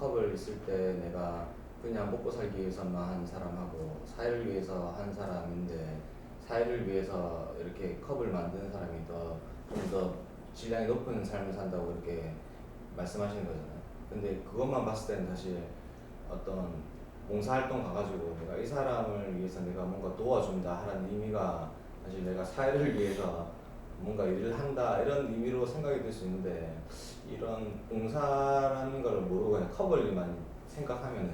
컵을 있을 때 내가 그냥 먹고 살기 위해서만 한 사람하고 사회를 위해서 한 사람인데 사회를 위해서 이렇게 컵을 만드는 사람이 좀 더 질량이 높은 삶을 산다고 이렇게 말씀하시는 거잖아요. 근데 그것만 봤을 때는 사실 어떤 봉사활동 가가지고 내가 이 사람을 위해서 내가 뭔가 도와준다 하는 의미가 사실 내가 사회를 위해서 뭔가 일을 한다 이런 의미로 생각이 들 수 있는데 이런 봉사라는 걸 모르고 그냥 커벌리만 생각하면은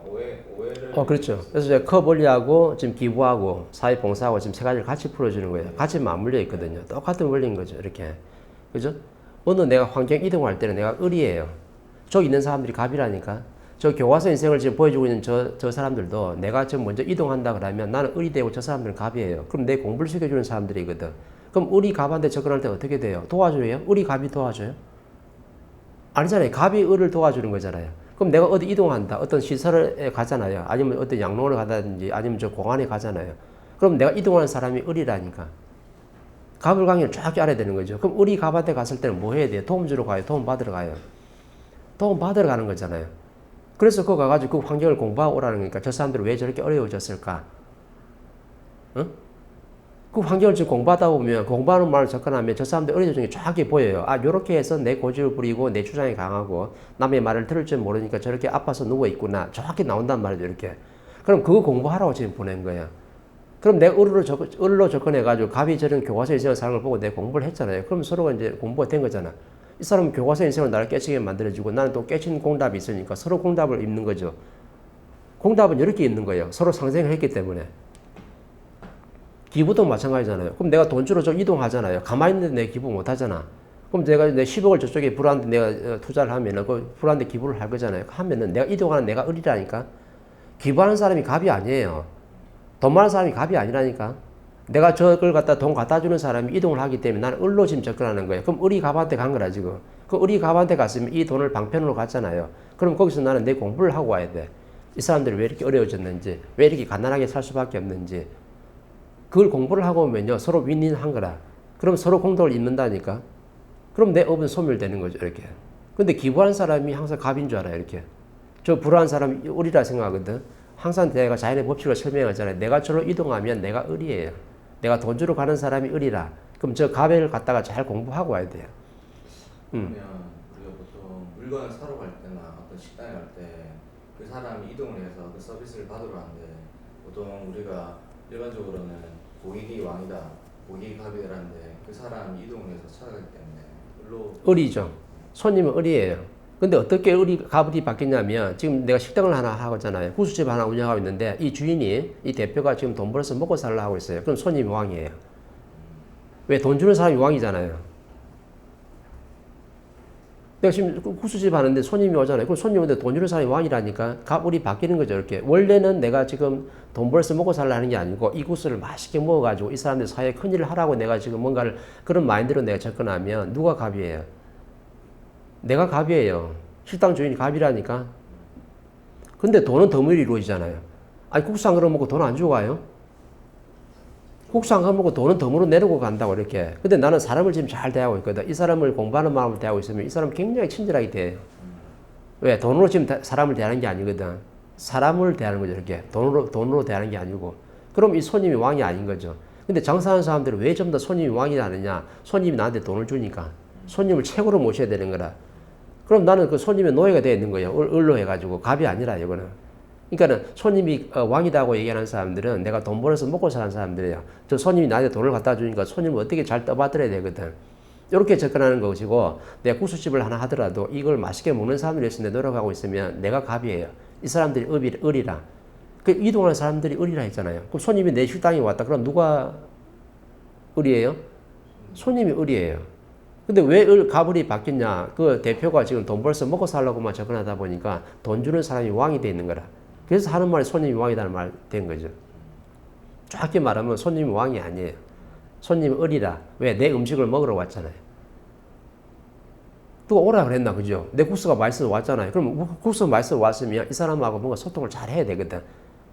오해를 그렇죠. 그래서 제가 커벌리하고 지금 기부하고 사회봉사하고 지금 세 가지를 같이 풀어주는 거예요. 같이 맞물려 있거든요. 똑같은 원리인 거죠. 이렇게. 그죠? 어느 내가 환경 이동할 때는 내가 을이에요. 저기 있는 사람들이 갑이라니까. 저 교과서 인생을 지금 보여주고 있는 저 사람들도 내가 지금 먼저 이동한다 그러면 나는 을이 되고 저 사람들은 갑이에요. 그럼 내 공부를 시켜주는 사람들이거든. 그럼 을이 갑한테 접근할 때 어떻게 돼요? 도와줘요? 을이 갑이 도와줘요? 아니잖아요. 갑이 을을 도와주는 거잖아요. 그럼 내가 어디 이동한다. 어떤 시설에 가잖아요. 아니면 어떤 양로원에 가든지 아니면 저 공원에 가잖아요. 그럼 내가 이동하는 사람이 을이라니까. 갑을 강의를 쫙 알아야 되는 거죠. 그럼 을이 갑한테 갔을 때는 뭐 해야 돼요? 도움 주러 가요? 도움 받으러 가요? 도움 받으러 가는 거잖아요. 그래서 그거 가가지고 그 환경을 공부하고 오라는 거니까 저 사람들은 왜 저렇게 어려워졌을까? 응? 그 환경을 지금 공부하다 보면 공부하는 말을 접근하면 저 사람들 어려워진 게 쫙 보여요. 요렇게 해서 내 고집을 부리고 내 주장이 강하고 남의 말을 들을 줄 모르니까 저렇게 아파서 누워있구나. 정확히 나온단 말이죠. 이렇게. 그럼 그거 공부하라고 지금 보낸 거야. 그럼 내가 을로 접근해가지고 갑이 저런 교과서 인생의 사람을 보고 내 공부를 했잖아요. 그럼 서로가 이제 공부가 된 거잖아. 이 사람은 교과서 인생을 나를 깨치게 만들어주고 나는 또 깨친 공답이 있으니까 서로 공답을 입는 거죠. 공답은 이렇게 있는 거예요. 서로 상생을 했기 때문에. 기부도 마찬가지잖아요. 그럼 내가 돈 주러 저 이동하잖아요. 가만히 있는데 내가 기부 못 하잖아. 그럼 내가 내 10억을 저쪽에 불안한데 내가 투자를 하면은 그 불안한데 기부를 할 거잖아요. 하면은 내가 이동하는 내가 을이라니까. 기부하는 사람이 갑이 아니에요. 돈 많은 사람이 갑이 아니라니까. 내가 저걸 갖다 돈 갖다 주는 사람이 이동을 하기 때문에 나는 을로 지금 접근하는 거예요. 그럼 을이 갑한테 간 거라 지금. 그 을이 갑한테 갔으면 이 돈을 방편으로 갔잖아요. 그럼 거기서 나는 내 공부를 하고 와야 돼. 이 사람들이 왜 이렇게 어려워졌는지, 왜 이렇게 가난하게 살 수밖에 없는지. 그걸 공부를 하고 오면요. 서로 윈윈한 거라. 그럼 서로 공덕을 입는다니까. 그럼 내 업은 소멸되는 거죠. 이렇게. 근데 기부하는 사람이 항상 갑인 줄 알아요. 이렇게. 저 불안한 사람이 을이라 생각하거든. 항상 내가 자연의 법칙을 설명하잖아요. 내가 저로 이동하면 내가 을이에요. 내가 돈 주러 가는 사람이 을이라. 그럼 저 갑을 갖다가 잘 공부하고 와야 돼요. 그러면 우리가 보통 물건을 사러 갈 때나 어떤 식당에 갈 때 그 사람이 이동을 해서 그 서비스를 받으러 가는데 보통 우리가 일반적으로는 고객이 왕이다, 고객이 갑이라는데 그 사람이 이동을 해서 찾아가기 때문에 을이죠. 손님은 을이에요. 근데 어떻게 갑이 바뀌냐면 지금 내가 식당을 하나 하잖아요. 구수집 하나 운영하고 있는데 이 주인이 이 대표가 지금 돈 벌어서 먹고 살라 하고 있어요. 그럼 손님이 왕이에요. 왜 돈 주는 사람이 왕이잖아요. 내가 지금 구수집 하는데 손님이 오잖아요. 그럼 손님인데 돈 주는 사람이 왕이라니까 갑을이 바뀌는 거죠. 이렇게 원래는 내가 지금 돈 벌어서 먹고 살라 하는 게 아니고 이 구수를 맛있게 먹어가지고 이 사람들 사회에 큰일을 하라고 내가 지금 뭔가를 그런 마인드로 내가 접근하면 누가 갑이에요? 내가 갑이에요. 식당 주인이 갑이라니까. 근데 돈은 덤으로 이루어지잖아요. 아니 국수 한 그릇 먹고 돈 안 주고 가요? 국수 한 그릇 먹고 돈은 덤으로 내려고 간다고 이렇게. 근데 나는 사람을 지금 잘 대하고 있거든. 이 사람을 공부하는 마음으로 대하고 있으면 이 사람은 굉장히 친절하게 대해요. 왜? 돈으로 지금 사람을 대하는 게 아니거든. 사람을 대하는 거죠. 이렇게. 돈으로 대하는 게 아니고. 그럼 이 손님이 왕이 아닌 거죠. 근데 장사하는 사람들은 왜 좀 더 손님이 왕이 아니냐? 손님이 나한테 돈을 주니까. 손님을 최고로 모셔야 되는 거라. 그럼 나는 그 손님의 노예가 되어 있는 거예요. 을로 해가지고. 갑이 아니라 이거는. 그러니까는 손님이 왕이다고 얘기하는 사람들은 내가 돈 벌어서 먹고 사는 사람들이에요. 저 손님이 나한테 돈을 갖다 주니까 손님을 어떻게 잘 떠받들어야 되거든. 이렇게 접근하는 것이고 내가 구수집을 하나 하더라도 이걸 맛있게 먹는 사람들이 있는데 노력하고 있으면 내가 갑이에요. 이 사람들이 을이라. 그 이동하는 사람들이 을이라 했잖아요. 그럼 손님이 내 식당에 왔다. 그럼 누가 을이에요? 손님이 을이에요. 근데 왜 갑을이 바뀌냐? 그 대표가 지금 돈 벌어서 먹고 살려고만 접근하다 보니까 돈 주는 사람이 왕이 돼 있는 거라. 그래서 하는 말이 손님이 왕이라는 말 된 거죠. 정확히 말하면 손님이 왕이 아니에요. 손님이 을이라. 왜? 내 음식을 먹으러 왔잖아요. 누가 오라 그랬나, 그죠? 내 국수가 맛있어서 왔잖아요. 그럼 국수가 맛있어서 왔으면 이 사람하고 뭔가 소통을 잘 해야 되거든.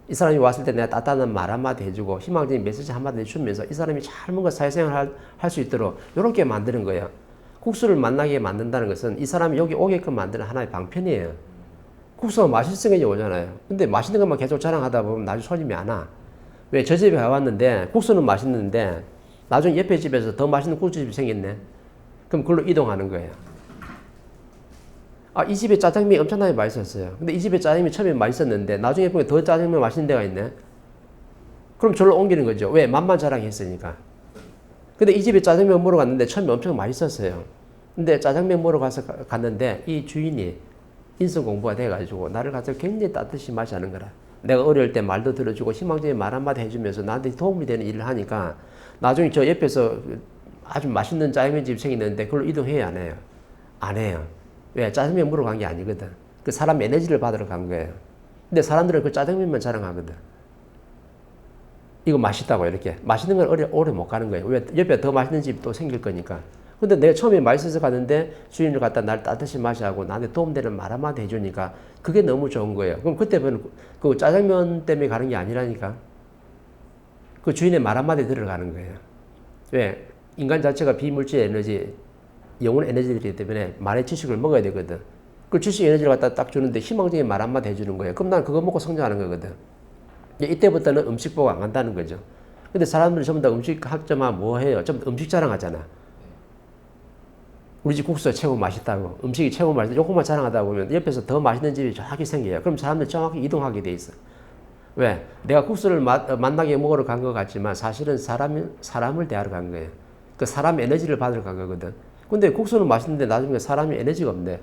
이 사람이 왔을 때 내가 따뜻한 말 한마디 해주고 희망적인 메시지 한마디 해주면서 이 사람이 잘 뭔가 사회생활 할 수 있도록 이렇게 만드는 거예요. 국수를 만나게 만든다는 것은 이 사람이 여기 오게끔 만드는 하나의 방편이에요. 국수가 맛있으니까 이제 오잖아요. 근데 맛있는 것만 계속 자랑하다 보면 나중에 손님이 안 와. 왜? 저 집에 가봤는데 국수는 맛있는데 나중에 옆에 집에서 더 맛있는 국수집이 생겼네. 그럼 그걸로 이동하는 거예요. 아, 이 집에 짜장면이 엄청나게 맛있었어요. 근데 이 집에 짜장면이 처음에 맛있었는데 나중에 보면 더 짜장면 맛있는 데가 있네. 그럼 저로 옮기는 거죠. 왜? 맛만 자랑했으니까. 근데 이 집에 짜장면 먹으러 갔는데 처음에 엄청 맛있었어요. 근데 짜장면 먹으러 갔는데 이 주인이 인성 공부가 돼가지고 나를 가서 굉장히 따뜻이 맞이하는 거라. 내가 어려울 때 말도 들어주고 희망적인 말 한마디 해주면서 나한테 도움이 되는 일을 하니까 나중에 저 옆에서 아주 맛있는 짜장면집 생겼는데 그걸로 이동해야 안 해요? 안 해요. 왜? 짜장면 먹으러 간 게 아니거든. 그 사람 에너지를 받으러 간 거예요. 근데 사람들은 그 짜장면만 자랑하거든. 이거 맛있다고 이렇게. 맛있는 건 오래 못 가는 거예요. 왜? 옆에 더 맛있는 집이 또 생길 거니까. 근데 내가 처음에 맛있어서 갔는데 주인을 갖다 날 따뜻이 맞이하고 나한테 도움되는 말 한마디 해주니까 그게 너무 좋은 거예요. 그럼 그때는 그 짜장면 때문에 가는 게 아니라니까. 그 주인의 말 한마디 들어가는 거예요. 왜? 인간 자체가 비물질 에너지, 영혼 에너지들이기 때문에 말의 지식을 먹어야 되거든. 그 지식 에너지를 갖다 딱 주는데 희망적인 말 한마디 해주는 거예요. 그럼 난 그거 먹고 성장하는 거거든. 이때부터는 음식 보고 안 간다는 거죠. 근데 사람들이 전부 다 음식 학점만 뭐 해요? 전부 다 음식 자랑하잖아. 우리 집 국수가 최고 맛있다고, 음식이 최고 맛있다, 요것만 자랑하다 보면 옆에서 더 맛있는 집이 정확히 생겨요. 그럼 사람들이 정확히 이동하게 돼 있어. 왜? 내가 국수를 만나게 먹으러 간 것 같지만 사실은 사람을 대하러 간 거예요. 그 사람 에너지를 받으러 간 거거든. 근데 국수는 맛있는데 나중에 사람이 에너지가 없네.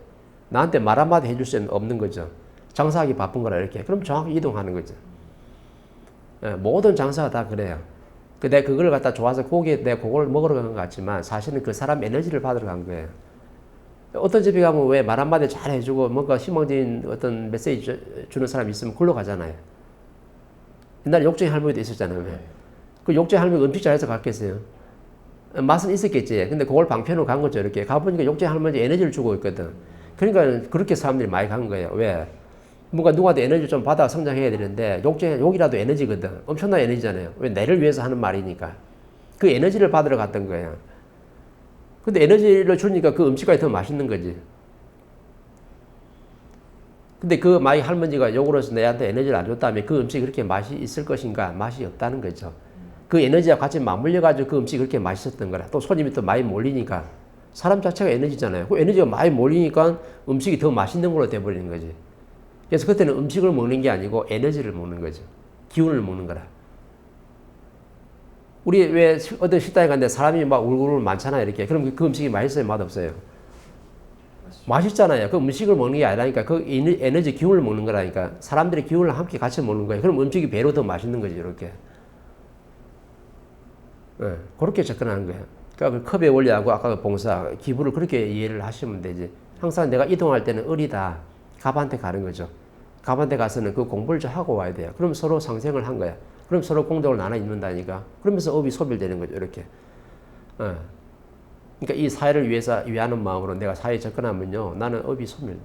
나한테 말 한마디 해줄 수 없는 거죠. 장사하기 바쁜 거라 이렇게. 그럼 정확히 이동하는 거죠. 모든 장사가 다 그래요. 내가 그걸 갖다 좋아서 내가 그걸 먹으러 간 것 같지만 사실은 그 사람 에너지를 받으러 간 거예요. 어떤 집에 가면 왜 말 한마디 잘 해주고 뭔가 희망적인 어떤 메시지 주는 사람이 있으면 글로 가잖아요. 옛날에 욕쟁이 할머니도 있었잖아요. 왜? 그 욕쟁이 할머니가 음식 잘해서 갔겠어요? 맛은 있었겠지. 근데 그걸 방편으로 간 거죠. 이렇게 가보니까 욕쟁이 할머니 에너지를 주고 있거든. 그러니까 그렇게 사람들이 많이 간 거예요. 왜? 뭔가 누구한테 에너지 좀 받아 성장해야 되는데 욕이라도 에너지거든. 엄청난 에너지잖아요. 왜? 내를 위해서 하는 말이니까. 그 에너지를 받으러 갔던 거예요. 근데 에너지를 주니까 그 음식까지 더 맛있는 거지. 근데 그 마이 할머니가 욕으로 해서 내한테 에너지를 안 줬다면 그 음식이 그렇게 맛이 있을 것인가? 맛이 없다는 거죠. 그 에너지와 같이 맞물려가지고 그 음식이 그렇게 맛있었던 거라. 또 손님이 또 많이 몰리니까. 사람 자체가 에너지잖아요. 그 에너지가 많이 몰리니까 음식이 더 맛있는 걸로 돼버리는 거지. 그래서 그때는 음식을 먹는 게 아니고 에너지를 먹는 거죠. 기운을 먹는 거라. 우리 왜 어떤 식당에 갔는데 사람이 막 울고울 많잖아요. 이렇게. 그럼 그 음식이 맛있어요? 맛없어요? 맛있잖아요. 그 음식을 먹는 게 아니라니까. 그 에너지 기운을 먹는 거라니까. 사람들이 기운을 함께 같이 먹는 거예요. 그럼 음식이 배로 더 맛있는 거죠. 이렇게. 네, 그렇게 접근하는 거예요. 그러니까 그 컵의 원리하고 아까 그 봉사, 기부를 그렇게 이해를 하시면 되지. 항상 내가 이동할 때는 을이다. 갑한테 가는 거죠. 갑한테 가서는 그 공부를 좀 하고 와야 돼요. 그럼 서로 상생을 한 거야. 그럼 서로 공덕을 나눠 입는다니까. 그러면서 업이 소멸되는 거죠. 이렇게. 그러니까 이 사회를 위해서 위하는 마음으로 내가 사회에 접근하면요. 나는 업이 소멸돼.